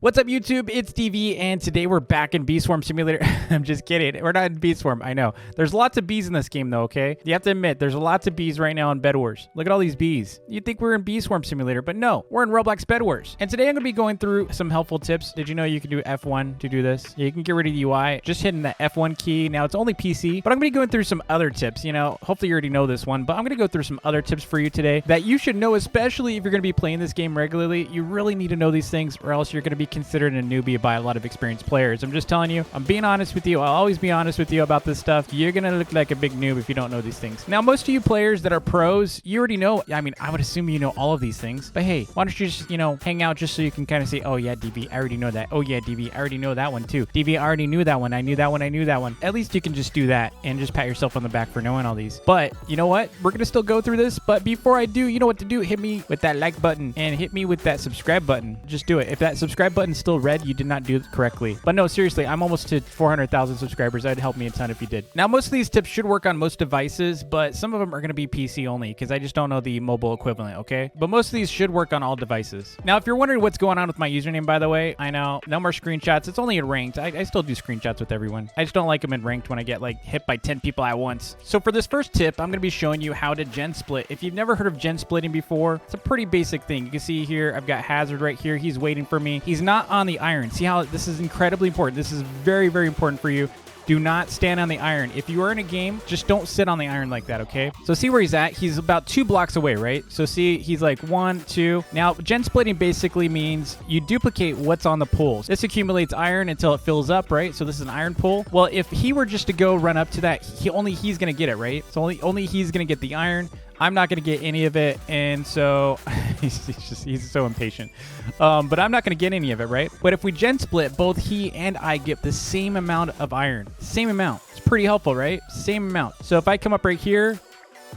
What's up, YouTube? It's DV, and today we're back in Bee Swarm Simulator. I'm just kidding. We're not in Bee Swarm. I know. There's lots of bees in this game, though, okay? You have to admit, there's lots of bees right now in BedWars. Look at all these bees. You'd think we're in Bee Swarm Simulator, but no. We're in Roblox BedWars. And today I'm going to be going through some helpful tips. Did you know you can do F1 to do this? Yeah, you can get rid of the UI. Just hitting the F1 key. Now, it's only PC, but I'm going to be going through some other tips. You know, hopefully you already know this one, but I'm going to go through some other tips for you today that you should know, especially if you're going to be playing this game regularly. You really need to know these things, or else you're going to be considered a newbie by a lot of experienced players. I'm just telling you, I'm being honest with you. I'll always be honest with you about this stuff. You're gonna look like a big noob if you don't know these things. Now, most of you players that are pros, you already know. I mean, I would assume you know all of these things, but hey, why don't you just, you know, hang out just so you can kind of say, oh yeah, DB, I already know that. Oh yeah, DB, I already know that one too. DB, I already knew that one. I knew that one. I knew that one. At least you can just do that and just pat yourself on the back for knowing all these. But you know what? We're gonna still go through this, but before I do, you know what to do. Hit me with that like button and hit me with that subscribe button. Just do it. If that subscribe button's still red, you did not do it correctly. But no, seriously, I'm almost to 400,000 subscribers. That'd help me a ton if you did. Now, most of these tips should work on most devices, but some of them are going to be PC only because I just don't know the mobile equivalent, okay? But most of these should work on all devices. Now, if you're wondering what's going on with my username, by the way, I know, no more screenshots. It's only in ranked. I still do screenshots with everyone. I just don't like them in ranked when I get like hit by 10 people at once. So for this first tip, I'm going to be showing you how to gen split. If you've never heard of gen splitting before, it's a pretty basic thing. You can see here, I've got Hazard right here. He's waiting for me. He's not on the iron. See how this is incredibly important. This is very, very important for you. Do not stand on the iron. If you are in a game, just don't sit on the iron like that, okay? So see where he's at? He's about 2 blocks away, right? So see, he's like 1, 2. Now, gen splitting basically means you duplicate what's on the pools. This accumulates iron until it fills up, right? So this is an iron pool. Well, if he were just to go run up to that, he's going to get it, right? So only he's going to get the iron. I'm not going to get any of it, and so he's so impatient. But I'm not going to get any of it, right? But if we gen split, both he and I get the same amount of iron. Same amount. It's pretty helpful, right? Same amount. So if I come up right here,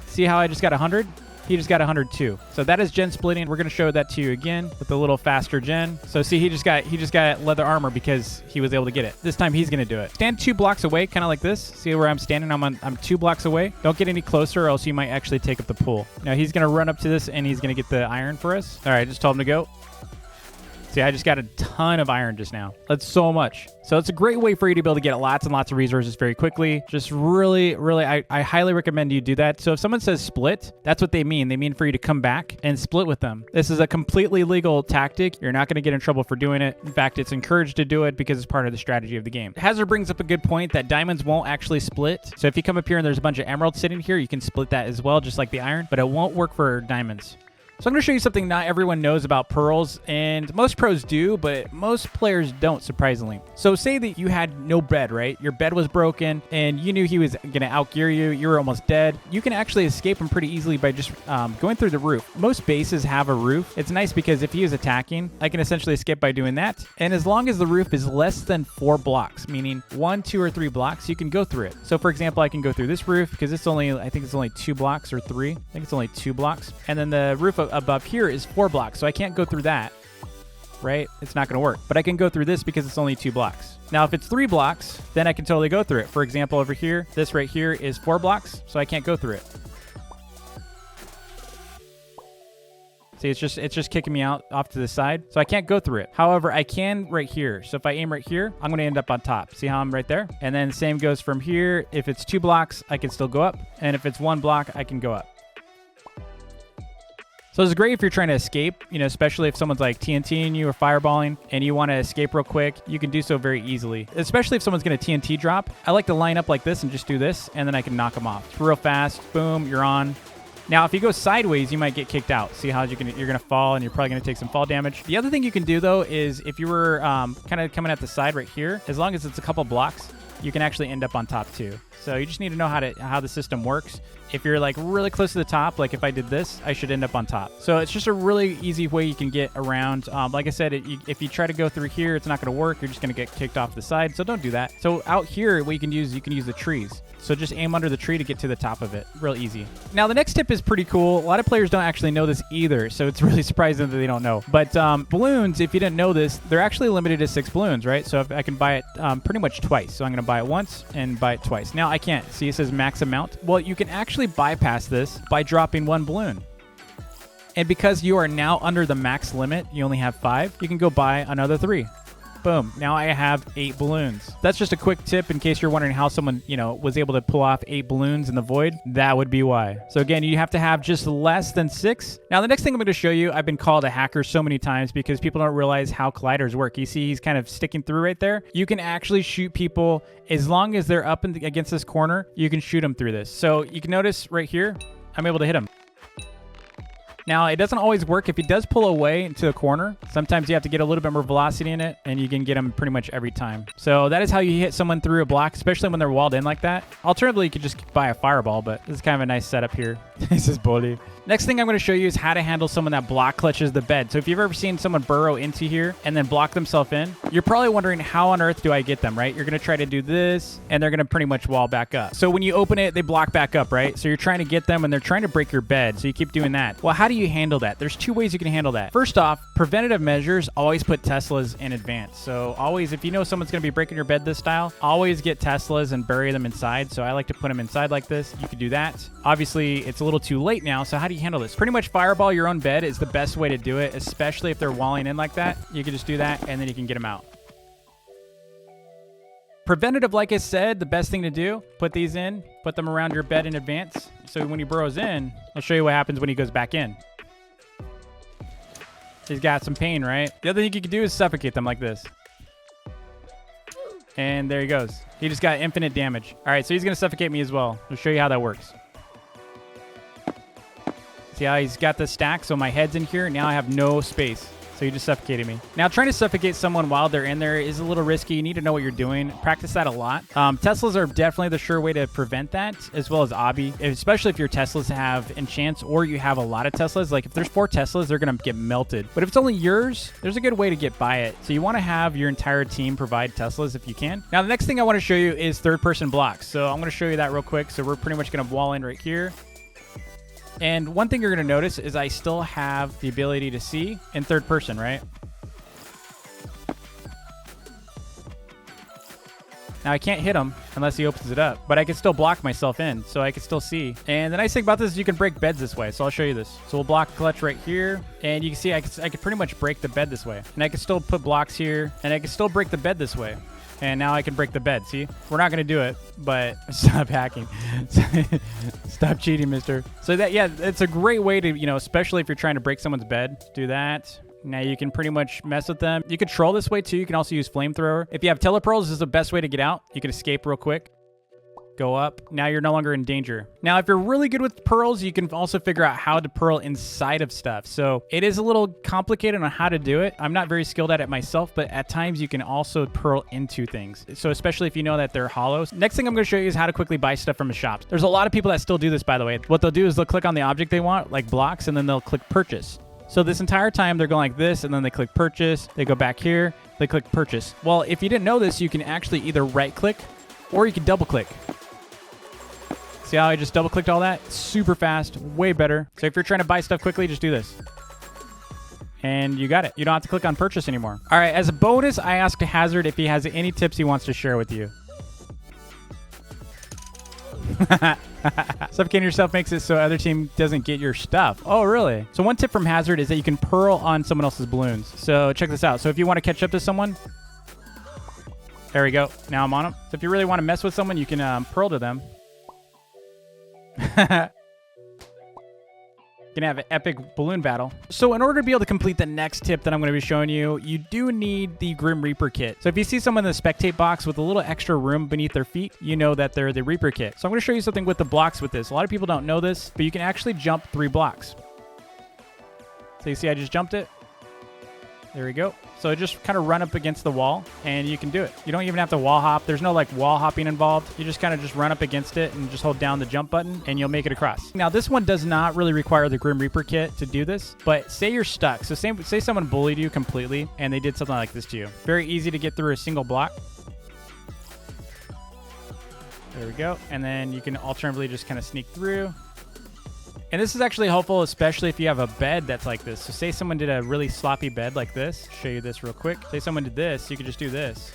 see how I just got 100? He just got 102. So that is gen splitting. We're going to show that to you again with a little faster gen. So see, he just got leather armor because he was able to get it. This time he's going to do it. Stand 2 blocks away, kind of like this. See where I'm standing? I'm 2 blocks away. Don't get any closer or else you might actually take up the pool. Now he's going to run up to this and he's going to get the iron for us. All right, just told him to go. See, I just got a ton of iron just now. That's so much. So it's a great way for you to be able to get lots and lots of resources very quickly. Just really, I highly recommend you do that. So if someone says split, that's what they mean. They mean for you to come back and split with them. This is a completely legal tactic. You're not going to get in trouble for doing it. In fact, it's encouraged to do it because it's part of the strategy of the game. Hazard brings up a good point that diamonds won't actually split. So if you come up here and there's a bunch of emeralds sitting here, you can split that as well, just like the iron, but it won't work for diamonds. So I'm going to show you something not everyone knows about pearls, and most pros do, but most players don't, surprisingly. So say that you had no bed, right? Your bed was broken, and you knew he was going to outgear you. You were almost dead. You can actually escape him pretty easily by just going through the roof. Most bases have a roof. It's nice because if he is attacking, I can essentially escape by doing that. And as long as the roof is less than 4 blocks, meaning 1, 2, or 3 blocks, you can go through it. So for example, I can go through this roof because it's only, I think it's only 2 blocks or 3. I think it's only 2 blocks. And then the roof above here is 4 blocks, so I can't go through that, right? It's not going to work. But I can go through this because it's only 2 blocks. Now, if it's 3 blocks, then I can totally go through it. For example, over here, this right here is 4 blocks, so I can't go through it. See, it's just kicking me out off to the side, so I can't go through it. However, I can right here. So if I aim right here, I'm going to end up on top. See how I'm right there? And then same goes from here. If it's 2 blocks, I can still go up. And if it's 1 block, I can go up. So it's great if you're trying to escape, you know, especially if someone's like TNTing you or fireballing and you want to escape real quick, you can do so very easily. Especially if someone's going to TNT drop. I like to line up like this and just do this, and then I can knock them off. It's real fast. Boom, you're on. Now, if you go sideways, you might get kicked out. See how you're gonna fall, and you're probably gonna take some fall damage. The other thing you can do though is if you were kind of coming at the side right here, as long as it's a couple blocks, you can actually end up on top too. So you just need to know how the system works. If you're like really close to the top, like if I did this, I should end up on top. So it's just a really easy way you can get around. Like I said, if you try to go through here, it's not going to work. You're just going to get kicked off the side. So don't do that. So out here, what you can use the trees. So just aim under the tree to get to the top of it. Real easy. Now, the next tip is pretty cool. A lot of players don't actually know this either, so it's really surprising that they don't know. But balloons, if you didn't know this, they're actually limited to 6 balloons, right? So if I can buy it pretty much twice. So I'm going to buy it once and buy it twice. Now, I can't. See, it says max amount. Well, you can actually bypass this by dropping 1 balloon. And because you are now under the max limit, you only have 5, you can go buy another 3. Boom. Now I have 8 balloons. That's just a quick tip in case you're wondering how someone, was able to pull off 8 balloons in the void. That would be why. So again, you have to have just less than 6. Now, the next thing I'm going to show you, I've been called a hacker so many times because people don't realize how colliders work. You see he's kind of sticking through right there. You can actually shoot people as long as they're up against this corner. You can shoot them through this. So you can notice right here, I'm able to hit him. Now, it doesn't always work. If he does pull away into a corner, sometimes you have to get a little bit more velocity in it, and you can get him pretty much every time. So that is how you hit someone through a block, especially when they're walled in like that. Alternatively, you could just buy a fireball, but this is kind of a nice setup here. This is bully. Next thing I'm going to show you is how to handle someone that block clutches the bed. So if you've ever seen someone burrow into here and then block themselves in, you're probably wondering how on earth do I get them, right? You're going to try to do this, and they're going to pretty much wall back up. So when you open it, they block back up, right? So you're trying to get them, and they're trying to break your bed. So you keep doing that. Well, how do you handle that? There's 2 ways you can handle that. First off, preventative measures always put Teslas in advance. So always, if you know someone's going to be breaking your bed this style, always get Teslas and bury them inside. So I like to put them inside like this. You could do that. Obviously, it's a little too late now. So how do you handle this? Pretty much fireball your own bed is the best way to do it, especially if they're walling in like that. You can just do that, and then you can get them out. Preventative, like I said, the best thing to do, put these in, put them around your bed in advance. So when he burrows in, I'll show you what happens when he goes back in. He's got some pain, right? The other thing you can do is suffocate them like this. And there he goes. He just got infinite damage. All right, so he's going to suffocate me as well. I'll show you how that works. See how he's got the stack? So my head's in here. Now I have no space. So he just suffocated me. Now, trying to suffocate someone while they're in there is a little risky. You need to know what you're doing. Practice that a lot. Teslas are definitely the sure way to prevent that, as well as obby, especially if your Teslas have enchants or you have a lot of Teslas. Like if there's 4 Teslas, they're going to get melted. But if it's only yours, there's a good way to get by it. So you want to have your entire team provide Teslas if you can. Now, the next thing I want to show you is third-person blocks. So I'm going to show you that real quick. So we're pretty much going to wall in right here. And one thing you're going to notice is I still have the ability to see in third person, right? Now, I can't hit him unless he opens it up, but I can still block myself in, so I can still see. And the nice thing about this is you can break beds this way, so I'll show you this. So we'll block clutch right here, and you can see I can pretty much break the bed this way. And I can still put blocks here, and I can still break the bed this way. And now I can break the bed. See? We're not going to do it, but stop hacking. Stop cheating, mister. So that, yeah, it's a great way to, especially if you're trying to break someone's bed, do that. Now you can pretty much mess with them. You can troll this way too. You can also use flamethrower. If you have telepearls, this is the best way to get out. You can escape real quick. Go up. Now you're no longer in danger. Now, if you're really good with pearls, you can also figure out how to pearl inside of stuff. So it is a little complicated on how to do it. I'm not very skilled at it myself, but at times you can also pearl into things. So especially if you know that they're hollows. Next thing I'm going to show you is how to quickly buy stuff from the shops. There's a lot of people that still do this, by the way. What they'll do is they'll click on the object they want, like blocks, and then they'll click purchase. So this entire time they're going like this, and then they click purchase. They go back here, they click purchase. Well, if you didn't know this, you can actually either right click or you can double click. See how I just double clicked all that? Super fast, way better. So if you're trying to buy stuff quickly, just do this. And you got it. You don't have to click on purchase anymore. All right, as a bonus, I asked Hazard if he has any tips he wants to share with you. Suffocating yourself makes it so other team doesn't get your stuff. Oh, really? So one tip from Hazard is that you can pearl on someone else's balloons. So check this out. So if you want to catch up to someone, there we go. Now I'm on them. So if you really want to mess with someone, you can pearl to them. Gonna have an epic balloon battle. So in order to be able to complete the next tip that I'm going to be showing you, you do need the Grim Reaper kit. So if you see someone in the spectate box with a little extra room beneath their feet, you know that they're the Reaper kit. So I'm going to show you something with the blocks with this. A lot of people don't know this, but you can actually jump 3 blocks. So you see I just jumped it. There we go. So just kind of run up against the wall and you can do it. You don't even have to wall hop. There's no like wall hopping involved. You just kind of just run up against it and just hold down the jump button and you'll make it across. Now this one does not really require the Grim Reaper kit to do this, but say you're stuck. So say someone bullied you completely and they did something like this to you. Very easy to get through a single block. There we go. And then you can alternatively just kind of sneak through. And this is actually helpful, especially if you have a bed that's like this. So say someone did a really sloppy bed like this. Show you this real quick. Say someone did this, you could just do this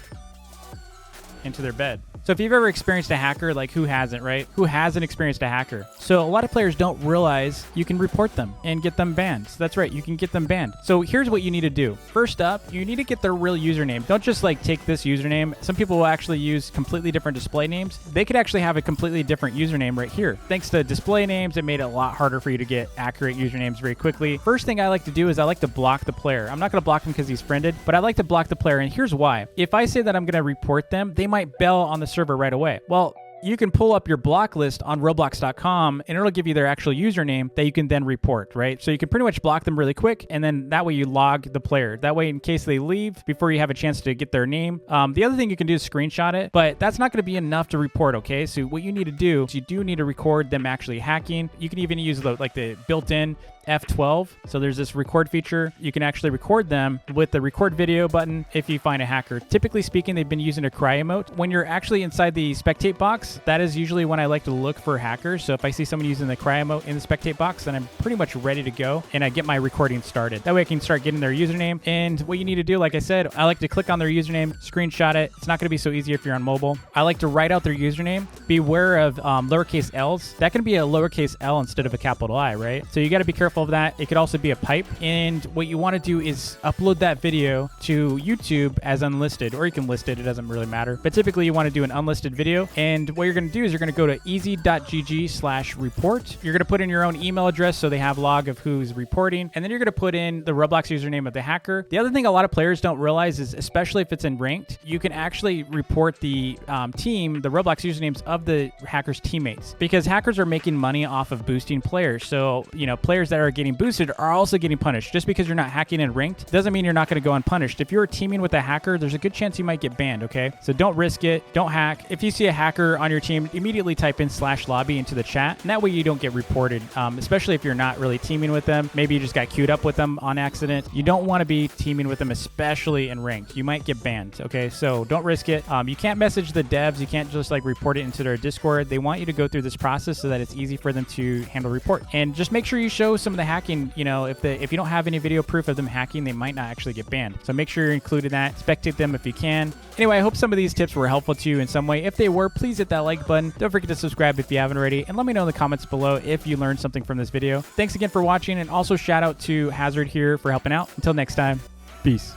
into their bed. So if you've ever experienced a hacker, like who hasn't, right? Who hasn't experienced a hacker? So a lot of players don't realize you can report them and get them banned. So that's right, you can get them banned. So here's what you need to do. First up, you need to get their real username. Don't just like take this username. Some people will actually use completely different display names. They could actually have a completely different username right here. Thanks to display names, it made it a lot harder for you to get accurate usernames very quickly. First thing I like to do is I like to block the player. I'm not going to block him because he's friended, but I like to block the player, and here's why. If I say that I'm going to report them, they might bail on the server right away. Well, you can pull up your block list on Roblox.com and it'll give you their actual username that you can then report, right? So you can pretty much block them really quick, and then that way you log the player. That way, in case they leave before you have a chance to get their name. The other thing you can do is screenshot it, but that's not going to be enough to report, okay? So what you need to do is you do need to record them actually hacking. You can even use the built-in F12. So there's this record feature. You can actually record them with the record video button if you find a hacker. Typically speaking, they've been using a cry emote. When you're actually inside the spectate box, that is usually when I like to look for hackers. So if I see someone using the cry emote in the spectate box, then I'm pretty much ready to go and I get my recording started. That way I can start getting their username. And what you need to do, like I said, I like to click on their username, screenshot it. It's not going to be so easy if you're on mobile. I like to write out their username. Beware of lowercase L's. That can be a lowercase L instead of a capital I, right? So you got to be careful of that. It could also be a pipe. And what you want to do is upload that video to YouTube as unlisted, or you can list it. It doesn't really matter. But typically you want to do an unlisted video. And what you're going to do is you're going to go to easy.gg/report. You're going to put in your own email address so they have log of who's reporting. And then you're going to put in the Roblox username of the hacker. The other thing a lot of players don't realize is, especially if it's in ranked, you can actually report the team, the Roblox usernames of the hacker's teammates, because hackers are making money off of boosting players. So, players that are getting boosted are also getting punished. Just because you're not hacking in ranked doesn't mean you're not going to go unpunished. If you're teaming with a hacker, there's a good chance you might get banned, okay? So don't risk it. Don't hack. If you see a hacker on your team, immediately type in /lobby into the chat, and that way you don't get reported, especially if you're not really teaming with them. Maybe you just got queued up with them on accident. You don't want to be teaming with them, especially in ranked. You might get banned, okay? So don't risk it. You can't message the devs. You can't just report it into their Discord. They want you to go through this process so that it's easy for them to handle report. And just make sure you show some of the hacking. If you don't have any video proof of them hacking, they might not actually get banned. So make sure you're including that. Spectate them if you can. Anyway, I hope some of these tips were helpful to you in some way. If they were, please hit that like button. Don't forget to subscribe if you haven't already, and let me know in the comments below if you learned something from this video. Thanks again for watching, and also shout out to Hazard here for helping out. Until next time, peace.